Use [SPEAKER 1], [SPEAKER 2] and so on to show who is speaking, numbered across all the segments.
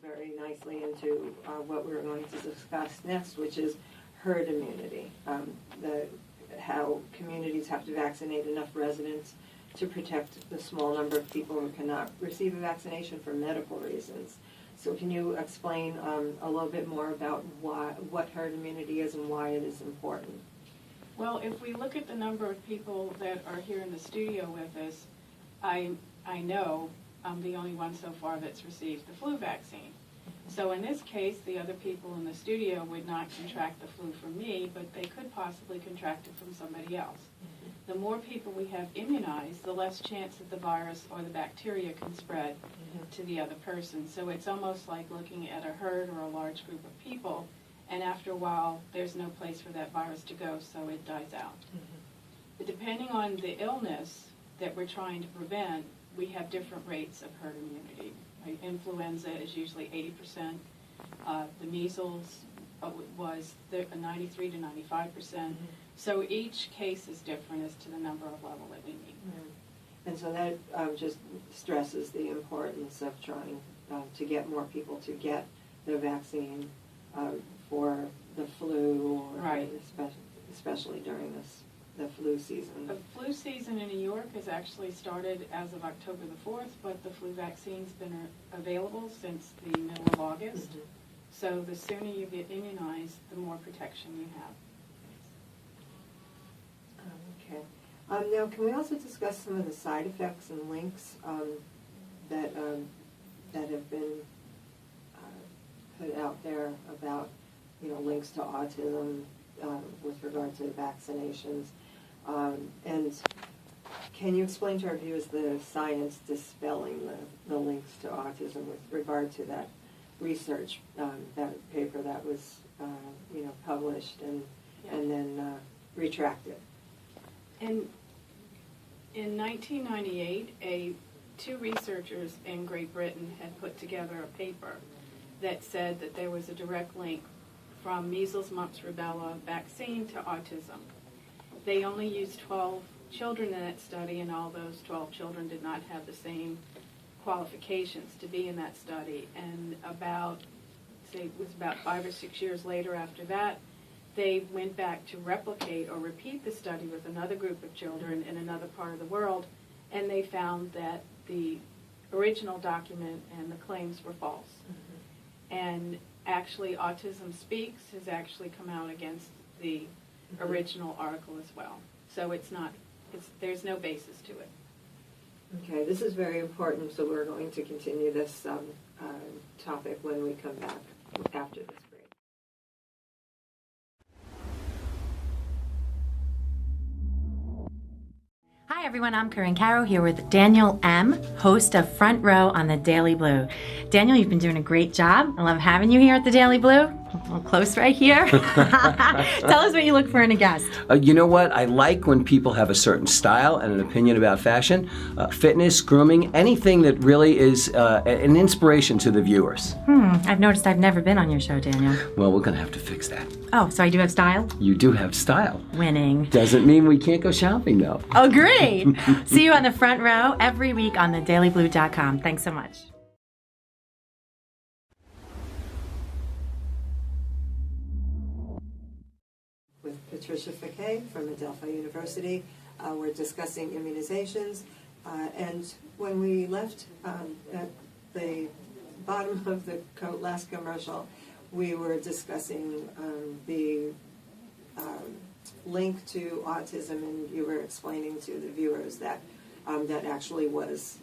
[SPEAKER 1] very nicely into what we're going to discuss next, which is herd immunity, how communities have to vaccinate enough residents to protect the small number of people who cannot receive a vaccination for medical reasons. So can you explain a little bit more about what herd immunity is and why it is important?
[SPEAKER 2] Well, if we look at the number of people that are here in the studio with us, I know I'm the only one so far that's received the flu vaccine. So in this case, the other people in the studio would not contract the flu from me, but they could possibly contract it from somebody else. The more people we have immunized, the less chance that the virus or the bacteria can spread to the other person. So it's almost like looking at a herd or a large group of people, and after a while, there's no place for that virus to go, so it dies out. But depending on the illness that we're trying to prevent, we have different rates of herd immunity. Right? Influenza is usually 80%. The measles was 93 to 95%. So each case is different as to the number of level that we need.
[SPEAKER 1] And so that just stresses the importance of trying to get more people to get the vaccine for the flu, or
[SPEAKER 2] right.
[SPEAKER 1] especially during the flu season.
[SPEAKER 2] The flu season in New York has actually started as of October the 4th, but the flu vaccine's been available since the middle of August. So the sooner you get immunized, the more protection you have.
[SPEAKER 1] Okay. Now, can we also discuss some of the side effects and links that have been put out there about, links to autism with regard to vaccinations? And can you explain to our viewers the science dispelling the links to autism with regard to that research, that paper that was, published and then retracted?
[SPEAKER 2] In 1998, two researchers in Great Britain had put together a paper that said that there was a direct link from measles, mumps, rubella vaccine to autism. They only used 12 children in that study, and all those 12 children did not have the same qualifications to be in that study. And it was about 5 or 6 years later after that, they went back to replicate or repeat the study with another group of children in another part of the world, and they found that the original document and the claims were false. And actually, Autism Speaks has actually come out against the original article as well. So there's no basis to it.
[SPEAKER 1] Okay, this is very important, so we're going to continue this topic when we come back after this break.
[SPEAKER 3] Hi everyone, I'm Corinne Caro here with Daniel M., host of Front Row on the Daily Blue. Daniel, you've been doing a great job. I love having you here at the Daily Blue. A little close right here. Tell us what you look for in a guest.
[SPEAKER 4] You know what? I like when people have a certain style and an opinion about fashion, fitness, grooming, anything that really is an inspiration to the viewers.
[SPEAKER 3] I've noticed I've never been on your show, Daniel.
[SPEAKER 4] Well, we're going to have to fix that.
[SPEAKER 3] Oh, so I do have style?
[SPEAKER 4] You do have style.
[SPEAKER 3] Winning.
[SPEAKER 4] Doesn't mean we can't go shopping, though.
[SPEAKER 3] Oh, great. See you on the Front Row every week on thedailyblue.com. Thanks so much.
[SPEAKER 1] With Patricia Fouquet from Adelphi University. We're discussing immunizations. And when we left at the bottom of the last commercial, we were discussing the link to autism, and you were explaining to the viewers that that actually was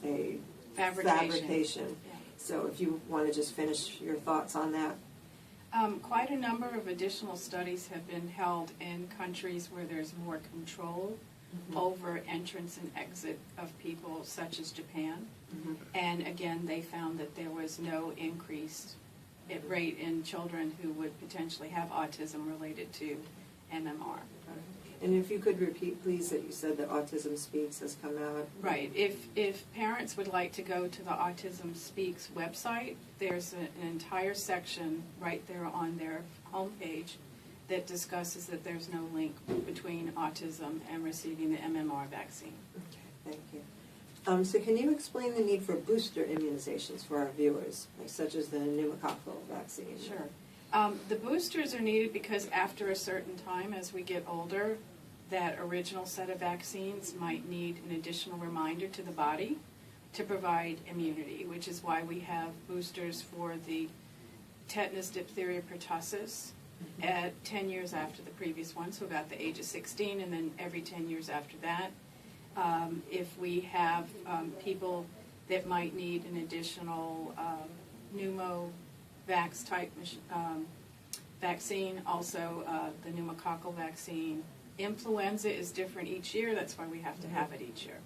[SPEAKER 1] a fabrication.
[SPEAKER 2] Yeah.
[SPEAKER 1] So if you want to just finish your thoughts on that.
[SPEAKER 2] Quite a number of additional studies have been held in countries where there's more control over entrance and exit of people, such as Japan. And again, they found that there was no increased rate in children who would potentially have autism related to MMR.
[SPEAKER 1] And if you could repeat, please, that you said that Autism Speaks has come out.
[SPEAKER 2] Right. If parents would like to go to the Autism Speaks website, there's an entire section right there on their homepage that discusses that there's no link between autism and receiving the MMR vaccine.
[SPEAKER 1] Okay, thank you. So can you explain the need for booster immunizations for our viewers, like such as the pneumococcal vaccine?
[SPEAKER 2] Sure. The boosters are needed because after a certain time, as we get older, that original set of vaccines might need an additional reminder to the body to provide immunity, which is why we have boosters for the tetanus, diphtheria, pertussis at 10 years after the previous one, so about the age of 16, and then every 10 years after that. If we have people that might need an additional pneumovax type vaccine, also the pneumococcal vaccine. Influenza is different each year, that's why we have to have it each year.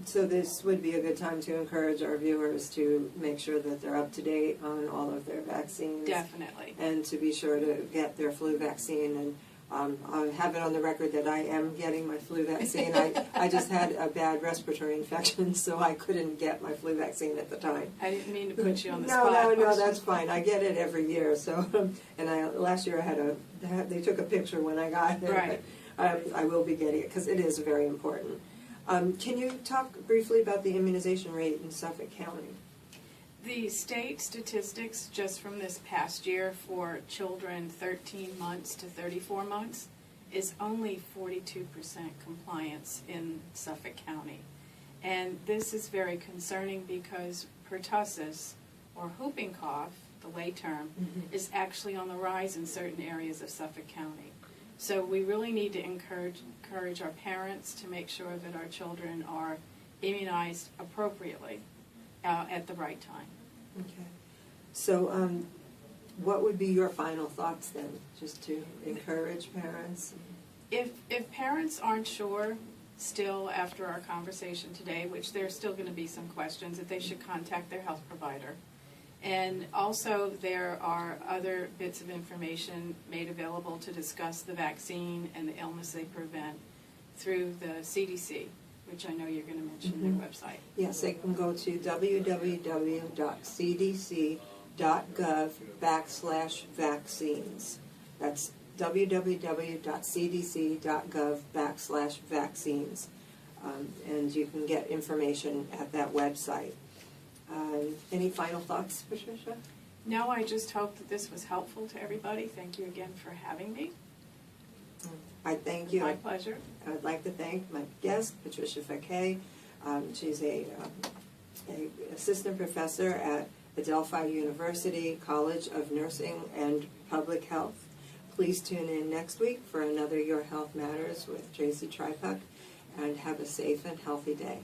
[SPEAKER 1] So this would be a good time to encourage our viewers to make sure that they're up to date on all of their vaccines.
[SPEAKER 2] Definitely.
[SPEAKER 1] And to be sure to get their flu vaccine. And I have it on the record that I am getting my flu vaccine. I just had a bad respiratory infection, so I couldn't get my flu vaccine at the time.
[SPEAKER 2] I didn't mean to put you on the spot.
[SPEAKER 1] No, that's fine. I get it every year. So, and last year I had they took a picture when I got it.
[SPEAKER 2] Right.
[SPEAKER 1] But, I will be getting it because it is very important. Can you talk briefly about the immunization rate in Suffolk County?
[SPEAKER 2] The state statistics just from this past year for children 13 months to 34 months is only 42% compliance in Suffolk County. And this is very concerning because pertussis, or whooping cough, the lay term, is actually on the rise in certain areas of Suffolk County. So we really need to encourage our parents to make sure that our children are immunized appropriately at the right time.
[SPEAKER 1] Okay. So what would be your final thoughts then, just to encourage parents?
[SPEAKER 2] If parents aren't sure still after our conversation today, which there's still going to be some questions, that they should contact their health provider. And also there are other bits of information made available to discuss the vaccine and the illness they prevent through the CDC, which I know you're going to mention their website.
[SPEAKER 1] Yes, they can go to www.cdc.gov/vaccines. That's www.cdc.gov/vaccines. And you can get information at that website. Any final thoughts, Patricia?
[SPEAKER 2] No, I just hope that this was helpful to everybody. Thank you again for having me.
[SPEAKER 1] I thank you.
[SPEAKER 2] My pleasure.
[SPEAKER 1] I would like to thank my guest, Patricia Fouquet. She's a assistant professor at Adelphi University College of Nursing and Public Health. Please tune in next week for another Your Health Matters with Tracy Trypuc, and have a safe and healthy day.